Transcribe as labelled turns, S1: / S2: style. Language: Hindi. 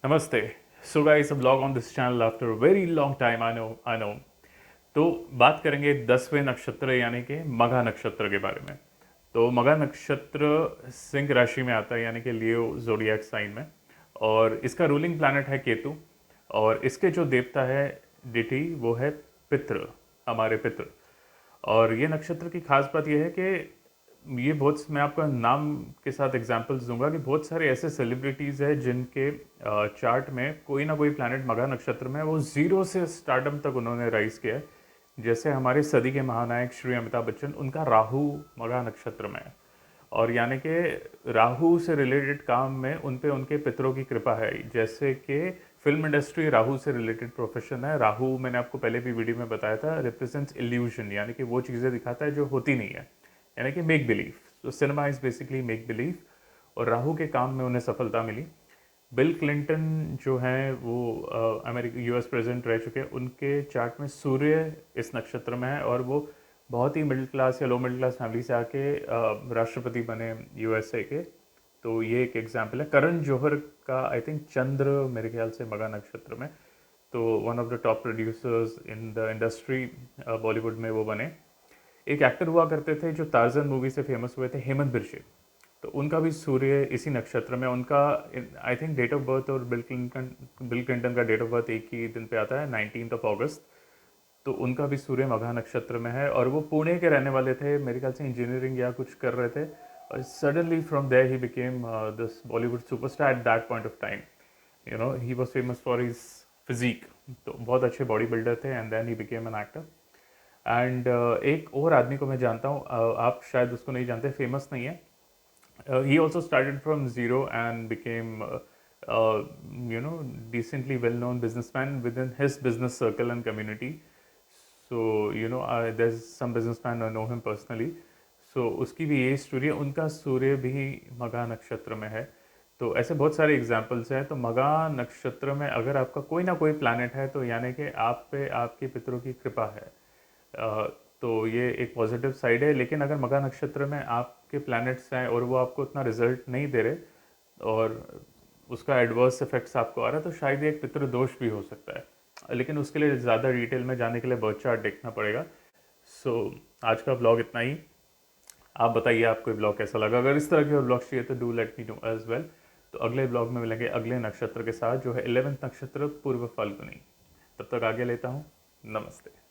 S1: नमस्ते। So guys, a blog on this channel after very long time. I know. तो बात करेंगे 10वें नक्षत्र यानी कि मघा नक्षत्र के बारे में। तो मघा नक्षत्र सिंह राशि में आता है यानी कि लियो जोडियाक साइन में। और इसका रूलिंग प्लैनेट है केतु। और इसके जो देवता है डिटी वो है पितृ, हमारे पितृ। और ये नक्षत्र की खास बात यह है कि ये बहुत, मैं आपको नाम के साथ एग्जांपल्स दूंगा कि बहुत सारे ऐसे सेलिब्रिटीज़ हैं जिनके चार्ट में कोई ना कोई प्लैनेट मघा नक्षत्र में है, वो जीरो से स्टारडम तक उन्होंने राइज किया है। जैसे हमारे सदी के महानायक श्री अमिताभ बच्चन, उनका राहु मघा नक्षत्र में है। और यानी कि राहु से रिलेटेड काम में उन पे उनके पितरों की कृपा है। जैसे कि फिल्म इंडस्ट्री राहु से रिलेटेड प्रोफेशन है। राहु, मैंने आपको पहले भी वीडियो में बताया था, रिप्रेजेंट्स इल्यूशन, यानी कि वो चीज़ें दिखाता है जो होती नहीं है, यानी कि मेक बिलीव। तो cinema is basically make believe. और राहु के काम में उन्हें सफलता मिली। बिल क्लिंटन जो हैं वो अमेरिका यूएस प्रेसिडेंट रह चुके हैं, उनके चार्ट में सूर्य इस नक्षत्र में है। और वो बहुत ही मिडिल क्लास या लो मिडिल क्लास फैमिली से आके राष्ट्रपति बने यूएसए के। तो ये एक एग्जाम्पल है। करण जौहर का आई थिंक चंद्र मेरे ख्याल से मघा नक्षत्र में। तो one of the top producers in the industry Bollywood में वो बने। एक एक्टर हुआ करते थे जो टार्जन मूवी से फेमस हुए थे, हेमंत बिर्शे। तो उनका भी सूर्य इसी नक्षत्र में। उनका I think date of birth और बिल क्लिंटन का डेट ऑफ बर्थ एक ही दिन पे आता है, 19 अगस्त। तो उनका भी सूर्य मघा नक्षत्र में है। और वो पुणे के रहने वाले थे, मेरे ख्याल से इंजीनियरिंग या कुछ कर रहे थे। और suddenly from there he became this Bollywood superstar at that point of time. He was famous for his physique. तो बहुत अच्छे बॉडी बिल्डर थे and then he became an actor. And एक और आदमी को मैं जानता हूँ, आप शायद उसको नहीं जानते, फेमस नहीं है। He also started from zero and became, decently well-known businessman within his business circle and community. So, there's some businessman I know him personally. So, उसकी भी यही स्टोरी है। उनका सूर्य भी मघा नक्षत्र में है। तो ऐसे बहुत सारे एग्जाम्पल्स हैं। तो मघा नक्षत्र में अगर आपका कोई ना कोई प्लैनेट है तो यानी कि आप पे आपके पितरों की कृपा है। तो ये एक पॉजिटिव साइड है। लेकिन अगर मघा नक्षत्र में आपके प्लैनेट्स हैं और वो आपको उतना रिजल्ट नहीं दे रहे और उसका एडवर्स इफेक्ट्स आपको आ रहा है, तो शायद ये एक पितृदोष भी हो सकता है। लेकिन उसके लिए ज़्यादा डिटेल में जाने के लिए बर्थ चार्ट देखना पड़ेगा। सो आज का ब्लॉग इतना ही। आप बताइए आपको ये ब्लॉग कैसा लगा। अगर इस तरह के ब्लॉग चाहिए तो do let me know as well. तो अगले ब्लॉग में मिलेंगे अगले नक्षत्र के साथ, जो है 11वें नक्षत्र पूर्व फाल्गुनी। तब तक आगे लेता हूँ। नमस्ते।